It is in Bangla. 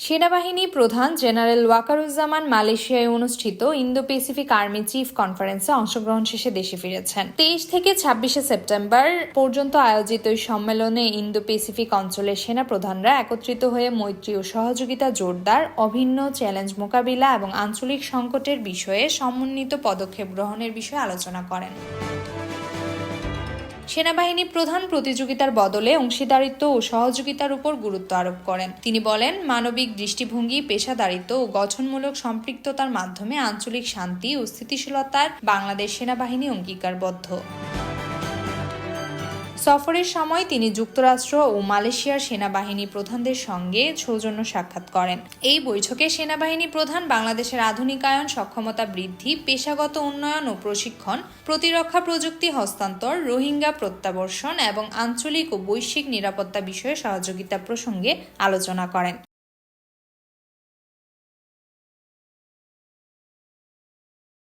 সেনাবাহিনী প্রধান জেনারেল ওয়াকারুজ্জামান মালয়েশিয়ায় অনুষ্ঠিত ইন্দো প্যাসিফিক আর্মি চিফ কনফারেন্সে অংশগ্রহণ শেষে দেশে ফিরেছেন। 23 থেকে 26 সেপ্টেম্বর পর্যন্ত আয়োজিত এই সম্মেলনে ইন্দো প্যাসিফিক অঞ্চলের সেনা প্রধানরা একত্রিত হয়ে মৈত্রী ও সহযোগিতা জোরদার, অভিন্ন চ্যালেঞ্জ মোকাবিলা এবং আঞ্চলিক সংকটের বিষয়ে সমন্বিত পদক্ষেপ গ্রহণের বিষয়ে আলোচনা করেন। সেনাবাহিনী প্রধান প্রতিযোগিতার বদলে অংশীদারিত্ব ও সহযোগিতার উপর গুরুত্ব আরোপ করেন। তিনি বলেন, মানবিক দৃষ্টিভঙ্গি, পেশাদারিত্ব ও গঠনমূলক সম্পৃক্ততার মাধ্যমে আঞ্চলিক শান্তি ও স্থিতিশীলতার বাংলাদেশ সেনাবাহিনী অঙ্গীকারবদ্ধ। সফরের সময় তিনি যুক্তরাষ্ট্র ও মালয়েশিয়ার সেনাবাহিনী প্রধানদের সঙ্গে সৌজন্য সাক্ষাৎ করেন। এই বৈঠকে সেনাবাহিনী প্রধান বাংলাদেশের আধুনিকায়ন, সক্ষমতা বৃদ্ধি, পেশাগত উন্নয়ন ও প্রশিক্ষণ, প্রতিরক্ষা প্রযুক্তি হস্তান্তর, রোহিঙ্গা প্রত্যাবর্ষণ এবং আঞ্চলিক ও বৈশ্বিক নিরাপত্তা বিষয়ে সহযোগিতা প্রসঙ্গে আলোচনা করেন।